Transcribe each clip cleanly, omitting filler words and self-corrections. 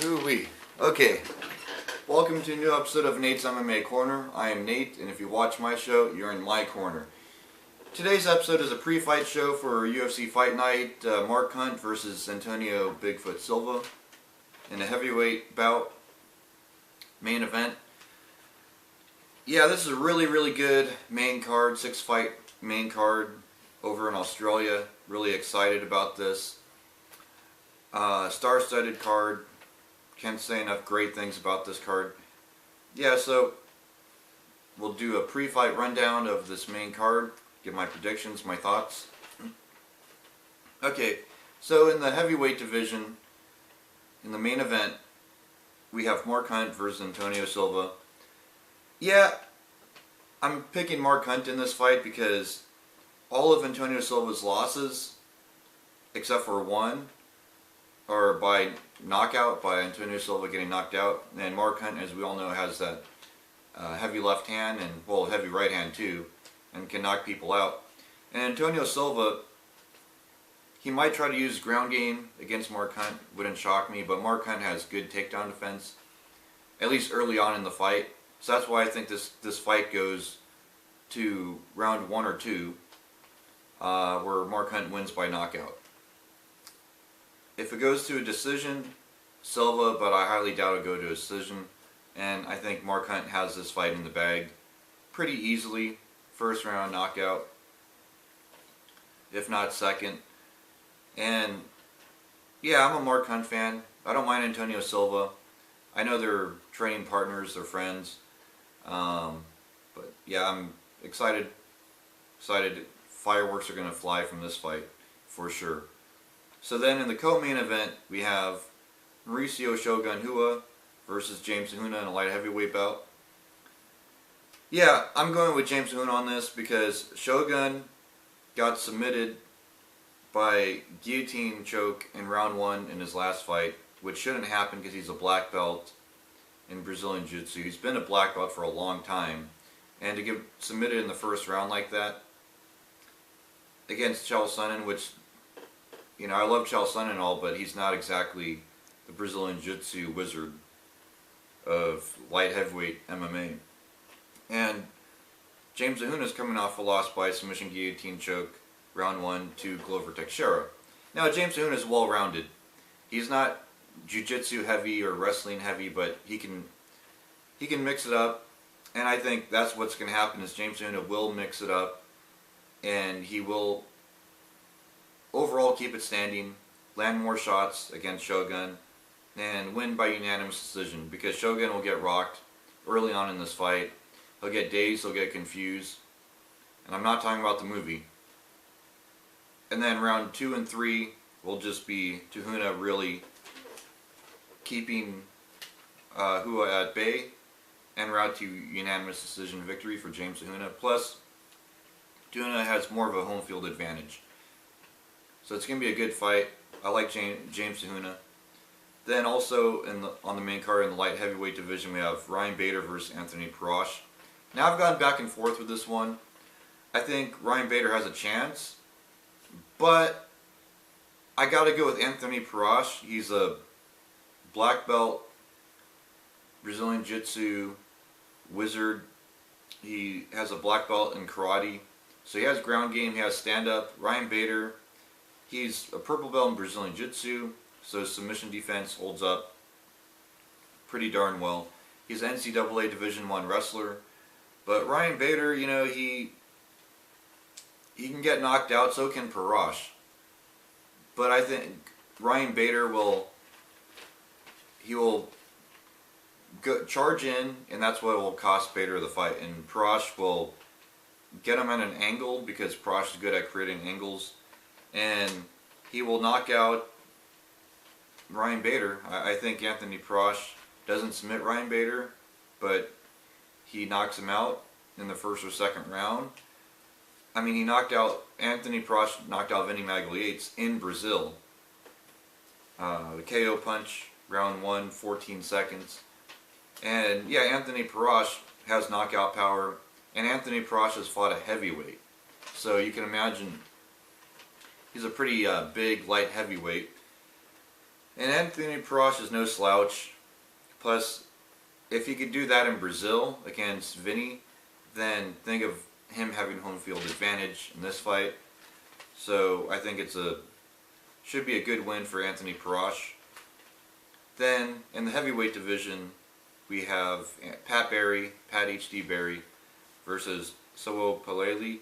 Ooh-wee. Okay, welcome to a new episode of Nate's MMA Corner. I am Nate, and if you watch my show, you're in my corner. Today's episode is a pre-fight show for UFC Fight Night, Mark Hunt versus Antonio Bigfoot Silva in a heavyweight bout, main event. Yeah, this is a really good main card, 6-fight main card over in Australia. Really excited about this. Star-studded card. Can't say enough great things about this card. Yeah, so we'll do a pre-fight rundown of this main card, give my predictions, my thoughts. Okay, so in the heavyweight division, in the main event, we have Mark Hunt versus Antonio Silva. Yeah, I'm picking Mark Hunt in this fight because all of Antonio Silva's losses, except for one, are by knockout, by Antonio Silva getting knocked out. And Mark Hunt, as we all know, has that heavy left hand and, well, heavy right hand too, and can knock people out. And Antonio Silva, he might try to use ground game against Mark Hunt, wouldn't shock me, but Mark Hunt has good takedown defense, at least early on in the fight. So that's why I think this fight goes to round 1 or 2, where Mark Hunt wins by knockout. If it goes to a decision, Silva, but I highly doubt it'll go to a decision. And I think Mark Hunt has this fight in the bag pretty easily. First round knockout, if not second. And yeah, I'm a Mark Hunt fan. I don't mind Antonio Silva. I know they're training partners, they're friends. But yeah, I'm excited. Fireworks are going to fly from this fight, for sure. So then in the co-main event, we have Mauricio Shogun Hua versus James Huna in a light heavyweight bout. Yeah, I'm going with James Huna on this because Shogun got submitted by guillotine choke in round 1 in his last fight, which shouldn't happen because he's a black belt in Brazilian Jiu-Jitsu. He's been a black belt for a long time. And to get submitted in the first round like that against Chael Sonnen, which, you know, I love Chael Sonnen and all, but he's not exactly the Brazilian Jiu-Jitsu wizard of light heavyweight MMA. And James Huna is coming off a loss by submission guillotine choke, round 1 to Glover Teixeira. Now, James Huna is well-rounded. He's not Jiu-Jitsu heavy or wrestling heavy, but he can mix it up. And I think that's what's going to happen is James Huna will mix it up, and he will overall keep it standing, land more shots against Shogun, and win by unanimous decision because Shogun will get rocked early on in this fight. He'll get dazed, he'll get confused, and I'm not talking about the movie. And then round 2 and 3 will just be Huna really keeping Hua at bay, and route to unanimous decision victory for James Huna. Plus, Huna has more of a home field advantage. So it's going to be a good fight. I like James Huna. Then also on the main card in the light heavyweight division, we have Ryan Bader versus Anthony Perosh. Now I've gone back and forth with this one. I think Ryan Bader has a chance, but I got to go with Anthony Perosh. He's a black belt Brazilian Jiu-Jitsu wizard. He has a black belt in karate. So he has ground game, he has stand-up. Ryan Bader, he's a purple belt in Brazilian Jiu-Jitsu, so his submission defense holds up pretty darn well. He's an NCAA Division I wrestler. But Ryan Bader, you know, he can get knocked out, so can Perosh. But I think Ryan Bader will charge in, and that's what will cost Bader the fight. And Perosh will get him at an angle because Perosh is good at creating angles, and he will knock out Ryan Bader. I think Anthony Perosh doesn't submit Ryan Bader, but he knocks him out in the first or second round. I mean, Anthony Perosh knocked out Vinny Magalhaes in Brazil. The KO punch, round 1, 14 seconds. And yeah, Anthony Perosh has knockout power, and Anthony Perosh has fought a heavyweight. So you can imagine he's a pretty big light heavyweight. And Anthony Perosh is no slouch. Plus, if he could do that in Brazil against Vinny, then think of him having home field advantage in this fight. So I think should be a good win for Anthony Perosh. Then in the heavyweight division, we have Pat HD Barry versus Soho Paleli.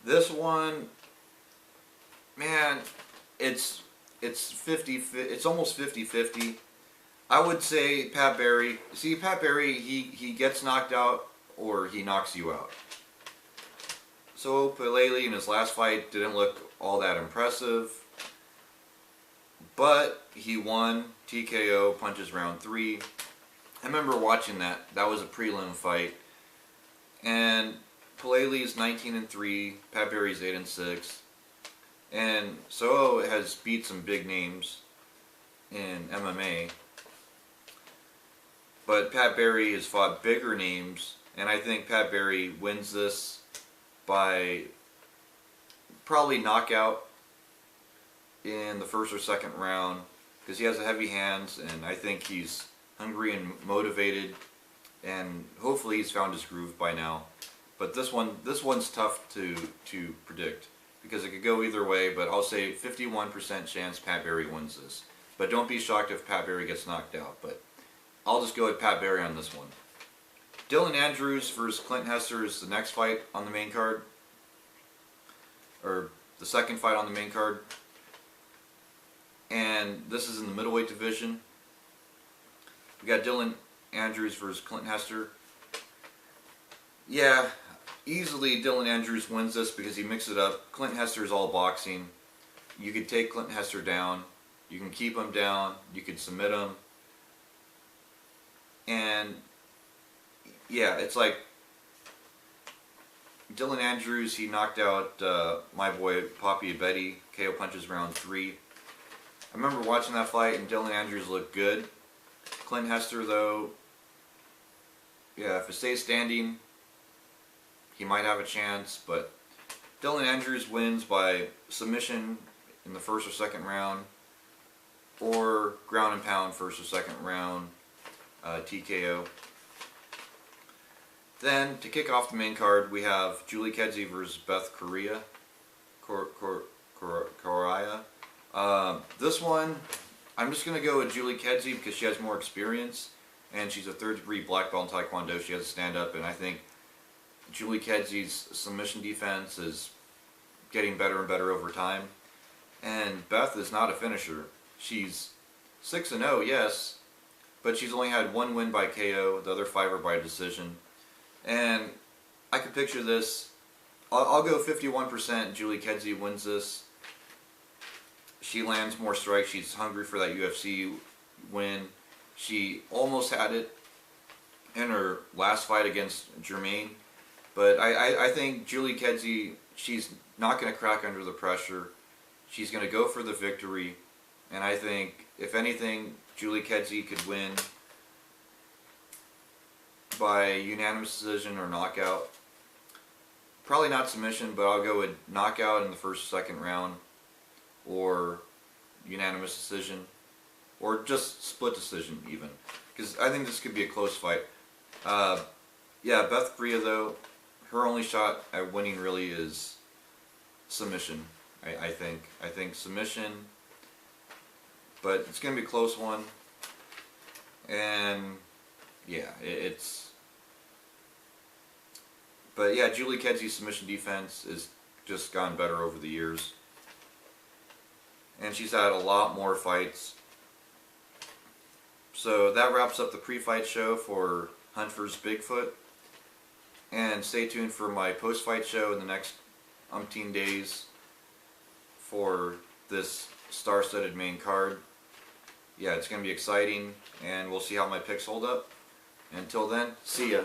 This one, man, it's 50. It's almost 50-50. I would say Pat Barry. See, Pat Barry, he gets knocked out or he knocks you out. So Paleli in his last fight didn't look all that impressive, but he won TKO punches round 3. I remember watching that. That was a prelim fight, and Paleli's 19-3, Pat Barry's 8-6, and Soho has beat some big names in MMA. But Pat Barry has fought bigger names, and I think Pat Barry wins this by probably knockout in the first or second round, because he has heavy hands, and I think he's hungry and motivated, and hopefully he's found his groove by now. But this one's tough to predict, because it could go either way, but I'll say 51% chance Pat Barry wins this. But don't be shocked if Pat Barry gets knocked out, but I'll just go with Pat Barry on this one. Dylan Andrews versus Clint Hester is the next fight on the main card, or the second fight on the main card. And this is in the middleweight division. We got Dylan Andrews versus Clint Hester. Yeah, easily Dylan Andrews wins this because he mixed it up. Clint Hester is all boxing. You could take Clint Hester down. You can keep him down. You can submit him. And yeah, it's like Dylan Andrews, he knocked out my boy Poppy Abedi, KO punches round 3. I remember watching that fight and Dylan Andrews looked good. Clint Hester though, yeah, if it stays standing, he might have a chance, but Dylan Andrews wins by submission in the first or second round, or ground and pound first or second round, TKO. Then, to kick off the main card, we have Julie Kedzie versus Beth Correia. This one, I'm just going to go with Julie Kedzie because she has more experience, and she's a third-degree black belt in Taekwondo. She has to stand up, and I think Julie Kedzie's submission defense is getting better and better over time. And Beth is not a finisher. She's 6-0, yes, but she's only had one win by KO, the other 5 are by decision. And I could picture this. I'll go 51% Julie Kedzie wins this. She lands more strikes. She's hungry for that UFC win. She almost had it in her last fight against Germaine. But I think Julie Kedzie, she's not going to crack under the pressure. She's going to go for the victory. And I think, if anything, Julie Kedzie could win by unanimous decision or knockout. Probably not submission, but I'll go with knockout in the first or second round, or unanimous decision, or just split decision even, because I think this could be a close fight. Yeah, Beth Correia though, her only shot at winning really is submission. I think submission, but it's going to be a close one, and yeah, but yeah, Julie Kedzie's submission defense has just gotten better over the years. And she's had a lot more fights. So that wraps up the pre-fight show for Hunt vs. Bigfoot. And stay tuned for my post-fight show in the next umpteen days for this star-studded main card. Yeah, it's going to be exciting, and we'll see how my picks hold up. Until then, see ya.